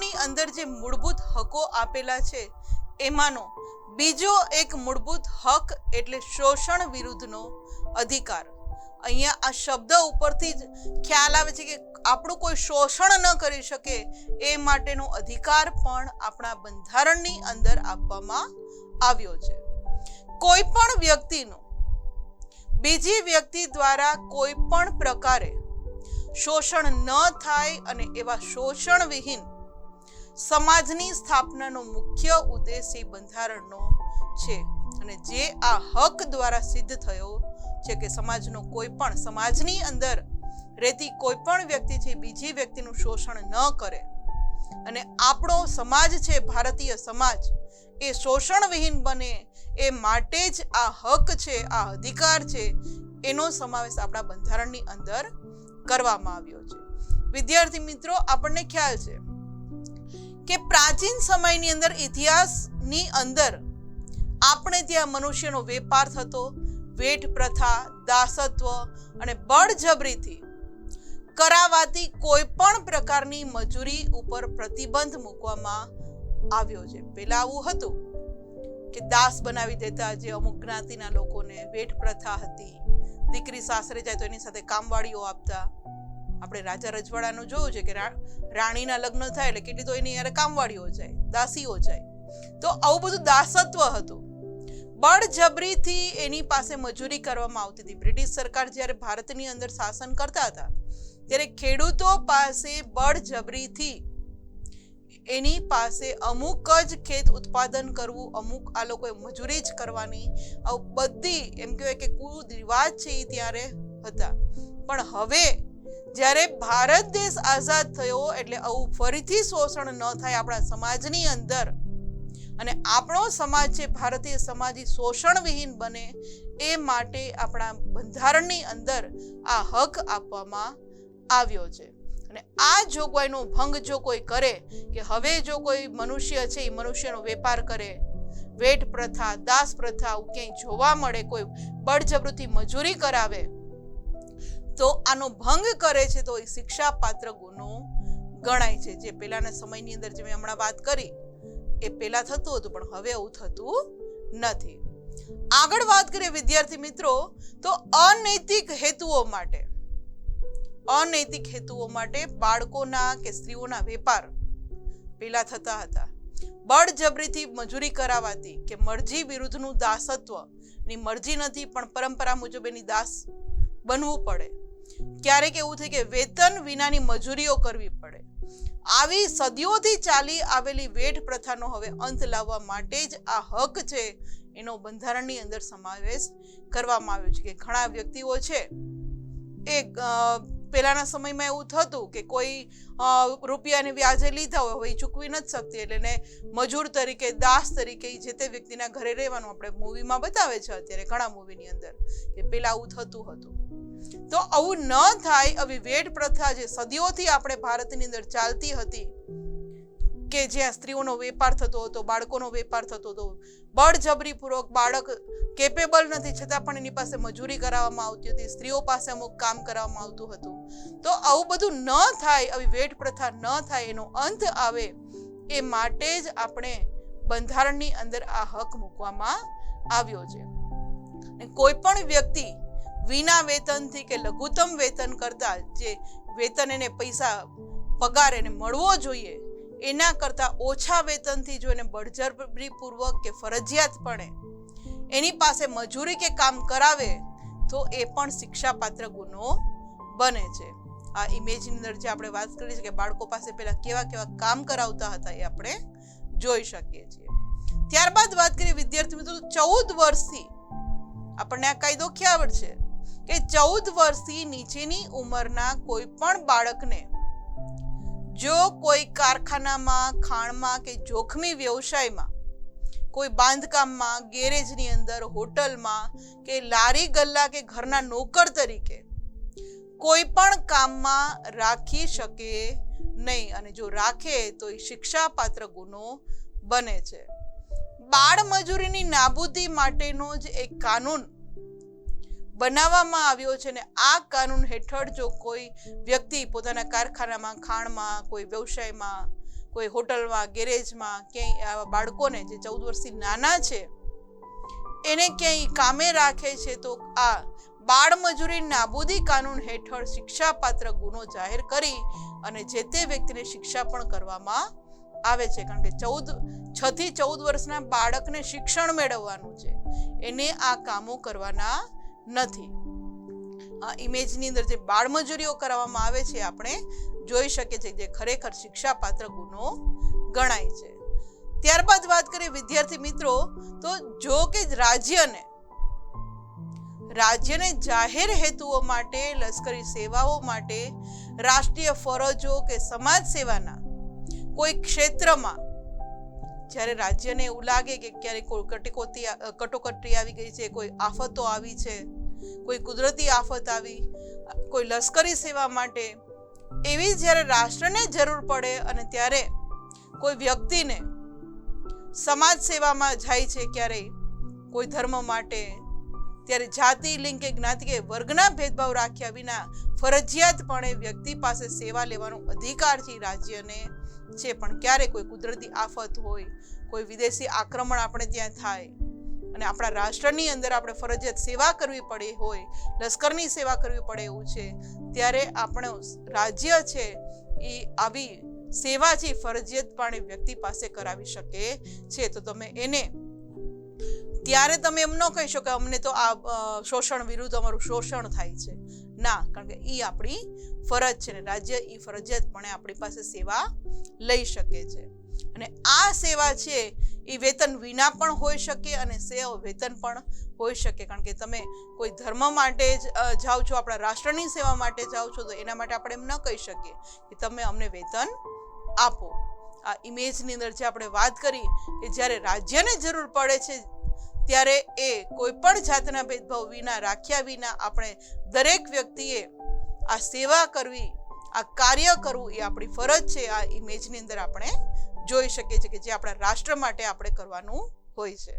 બંધારણની અંદર જે મૂળભૂત હકો આપેલા છે એમાંનો બીજો એક મૂળભૂત હક એટલે શોષણ વિરુદ્ધનો અધિકાર. અહીંયા આ શબ્દ ઉપરથી જ ખ્યાલ આવે છે કે આપણું કોઈ શોષણ ન કરી શકે એ માટેનો અધિકાર પણ આપણા બંધારણની અંદર આપવામાં આવ્યો છે. કોઈ પણ વ્યક્તિનો બીજી વ્યક્તિ દ્વારા કોઈ પણ પ્રકારે શોષણ ન થાય અને એવા શોષણ વિહીન સમાજની સ્થાપનાનો મુખ્ય ઉદ્દેશ્ય બંધારણનો છે. અને જે આ હક દ્વારા સિદ્ધ થયો છે કે સમાજનો કોઈ પણ સમાજની અંદર રહેતી કોઈ પણ વ્યક્તિ છે બીજી વ્યક્તિનું શોષણ ન કરે અને આપણો સમાજ છે ભારતીય સમાજ એ શોષણ વિહીન બને એ માટે જ આ હક છે, આ અધિકાર છે, એનો સમાવેશ આપણા બંધારણની અંદર કરવામાં આવ્યો છે. વિદ્યાર્થી મિત્રો, આપણને ખ્યાલ છે કે પ્રાચીન સમયની અંદર ઇતિહાસની અંદર આપણે ત્યાં મનુષ્યનો વેપાર થતો, વેઠ પ્રથા, દાસત્વ અને બળજબરીથી કરાવાતી કોઈ પણ પ્રકારની મજૂરી ઉપર પ્રતિબંધ મૂકવામાં આવ્યો છે. પહેલા આવું હતું કે દાસ બનાવી દેતા જે અમુક જ્ઞાતિના લોકોને, વેઠ પ્રથા હતી, દીકરી સાસરે જાય તો એની સાથે કામવાળીઓ આપતા. આપણે રાજા રજવાડાનું જોયું છે કે રાણીના લગ્ન થાય એટલે કેટલી તો એની યારે કામવાળીઓ જાય, દાસીઓ જાય. તો આવું બધું દાસત્વ હતું. બળજબરીથી એની પાસે મજૂરી કરવામાં આવતી હતી. બ્રિટિશ સરકાર જ્યારે ભારતની અંદર શાસન કરતા હતા ત્યારે ખેડૂતો પાસે બળજબરીથી એની પાસે અમુક જ ખેત ઉત્પાદન કરવું, અમુક આ લોકોએ મજૂરી જ કરવાની, આવું બધી એમ કહેવાય કે કુરિવાજ છે એ ત્યારે હતા. પણ હવે જ્યારે ભારત દેશ આઝાદ થયો એટલે આવું ફરીથી શોષણ ન થાય આપણા સમાજની અંદર અને આપણો સમાજ છે ભારતીય સમાજ શોષણ વિહીન બને એ માટે આપણા બંધારણની અંદર આ હક આપવામાં આવ્યો છે. અને આ જોગવાઈનો ભંગ જો કોઈ કરે કે હવે જો કોઈ મનુષ્ય છે એ મનુષ્યનો વેપાર કરે, વેઠ પ્રથા, દાસ પ્રથા ક્યાંય જોવા મળે, કોઈ બળજબરીથી મજૂરી કરાવે તો આનો ભંગ કરે છે તો એ શિક્ષાપાત્ર ગુનો ગણાય છે. જે પહેલાના સમયની અંદર જે મેં હમણાં વાત કરી એ પહેલા થતું હતું પણ હવે એવું થતું નથી. આગળ વાત કરીએ વિદ્યાર્થી મિત્રો તો અનૈતિક હેતુઓ માટે બાળકોના કે સ્ત્રીઓના વેપાર પહેલા થતા હતા. બળજબરીથી મજૂરી કરાવાતી કે મરજી વિરુદ્ધનું દાસત્વ, એની મરજી નથી પણ પરંપરા મુજબ એની દાસ બનવું પડે. ક્યારેક એવું થાય કે વેતન વિનાની મજૂરીઓ કરવી પડે. આવી સદીઓથી ચાલી આવેલી વેઠ પ્રથાનો હવે અંત લાવવા માટે જ આ હક છે એનો બંધારણની અંદર સમાવેશ કરવામાં આવ્યો છે. કે ઘણા વ્યક્તિઓ છે એ પહેલાના સમયમાં એવું થતું કે કોઈ રૂપિયાની વ્યાજે લીધા હોય, હવે એ ચૂકવી નથી શકતી એટલે એને મજૂર તરીકે, દાસ તરીકે જે તે વ્યક્તિના ઘરે રહેવાનું. આપણે મૂવીમાં બતાવે છે અત્યારે ઘણા મૂવીની અંદર કે પહેલા આવું થતું હતું. તો આવું ન થાય આવી વેઠ પ્રથા જે સદીઓથી આપણે ભારતની અંદર ચાલતી હતી કે જ્યાં સ્ત્રીઓનો વેપાર થતો હતો, બાળકોનો વેપાર થતો હતો, બળજબરીપૂર્વક બાળક કેપેબલ નથી છતાં પણ એની પાસે મજૂરી કરાવવામાં આવતી હતી, સ્ત્રીઓ પાસે અમુક કામ કરાવવામાં આવતું હતું. તો આવું બધું ન થાય, આવી વેઠ પ્રથા ન થાય, એનો અંત આવે એ માટે જ આપણે બંધારણની અંદર આ હક મૂકવામાં આવ્યો છે. કોઈ પણ વ્યક્તિ વિના વેતનથી કે લઘુત્તમ વેતન કરતા જે વેતન એને પૈસા પગાર એને મળવો જોઈએ એના કરતા ઓછા વેતનથી જો એને બળજબરીપૂર્વક કે ફરજિયાતપણે એની પાસે મજૂરી કે કામ કરાવે તો એ પણ શિક્ષાપાત્ર ગુનો બને છે. આ ઇમેજની અંદર જે આપણે વાત કરી છે કે બાળકો પાસે પહેલા કેવા કેવા કામ કરાવતા હતા એ આપણે જોઈ શકીએ છીએ. ત્યારબાદ વાત કરીએ વિદ્યાર્થી મિત્રો 14 વર્ષથી આપણને આ કાયદો ખ્યાલ છે કે 14 વર્ષથી નીચેની ઉંમરના કોઈ પણ બાળકને જો કોઈ કારખાનામાં, ખાણમાં કે જોખમી વ્યવસાયમાં, કોઈ બાંધકામમાં, ગેરેજની અંદર, હોટલમાં કે લારી ગલ્લા કે ઘરના નોકર તરીકે કોઈ પણ કામમાં રાખી શકે નહીં અને જો રાખે તો એ શિક્ષાપાત્ર ગુનો બને છે. બાળ મજૂરીની નાબૂદી માટેનો જ એક કાનૂન બનાવવામાં આવ્યો છે અને આ કાનૂન હેઠળ જો કોઈ વ્યક્તિ પોતાના કારખાનામાં, ખાણમાં, કોઈ વ્યવસાયમાં કોઈ હોટલમાં, ગેરેજમાં ક્યાંય આવા બાળકોને જે 14 વર્ષથી નાના છે એને ક્યાંય કામે રાખે છે તો આ બાળમજૂરી નાબૂદી કાનૂન હેઠળ શિક્ષાપાત્ર ગુનો જાહેર કરી અને જે તે વ્યક્તિને શિક્ષા પણ કરવામાં આવે છે. કારણ કે 6 થી 14 વર્ષના બાળકને શિક્ષણ મેળવવાનું છે, એને આ કામો કરવાના નથી. આ ઇમેજની અંદર જે બાળમજૂરીઓ કરવામાં આવે છે આપણે જોઈ શકીએ છીએ, જે ખરેખર શિક્ષાપાત્ર ગુનો ગણાય છે. ત્યારબાદ વાત કરીએ વિદ્યાર્થી મિત્રો, તો જો કે રાજ્યને જાહેર હેતુઓ માટે, લશ્કરી સેવાઓ માટે, રાષ્ટ્રીય ફરજો કે સમાજ સેવાના કોઈ ક્ષેત્રમાં જ્યારે રાજ્યને એવું લાગે કે ક્યારેક કોઈ કટોકટી આવી ગઈ છે, કોઈ આફતો આવી છે, કોઈ કુદરતી આફત આવી, કોઈ લશ્કરી સેવા માટે, એવી જ્યારે રાષ્ટ્રને જરૂર પડે અને ત્યારે કોઈ વ્યક્તિને સમાજ સેવામાં જાય છે, ક્યારેય કોઈ ધર્મ માટે, ત્યારે જાતિ, લિંગ કે જ્ઞાતિ કે વર્ગના ભેદભાવ રાખ્યા વિના ફરજિયાતપણે વ્યક્તિ પાસે સેવા લેવાનો અધિકાર છે રાજ્યને છે. પણ ક્યારે કોઈ કુદરતી આફત હોય, કોઈ વિદેશી આક્રમણ આપણે ત્યાં થાય અને આપણા રાષ્ટ્રની અંદર આપણે ફરજિયાત સેવા કરવી પડે હોય, લશ્કરની સેવા કરવી પડે એવું છે, ત્યારે આપણું રાજ્ય છે એ આવી સેવા છે ફરજિયાતપણે વ્યક્તિ પાસે કરાવી શકે છે. તો તમે એને ત્યારે તમે એમ ન કહી શકો અમને તો આ શોષણ વિરુદ્ધ અમારું શોષણ થાય છે, ના, કારણ કે એ આપણી ફરજ છે ને રાજ્ય એ ફરજિયાતપણે આપણી પાસે સેવા લઈ શકે છે. અને આ સેવા છે એ વેતન વિના પણ હોઈ શકે અને વેતન પણ હોઈ શકે. કારણ કે તમે કોઈ ધર્મ માટે જ જાઓ છો, આપણા રાષ્ટ્રની સેવા માટે જાઓ છો, તો એના માટે આપણે એમ ન કહી શકીએ કે તમે અમને વેતન આપો. આ ઇમેજની અંદર જે આપણે વાત કરી કે જ્યારે રાજ્યને જરૂર પડે છે ત્યારે એ કોઈ પણ જાતના ભેદભાવ વિના, રાખ્યા વિના આપણે દરેક વ્યક્તિએ આ સેવા કરવી, આ કાર્ય કરવું એ આપણી ફરજ છે. આ ઇમેજની અંદર આપણે જોઈ શકીએ છીએ કે જે આપણા રાષ્ટ્ર માટે આપણે કરવાનું હોય છે.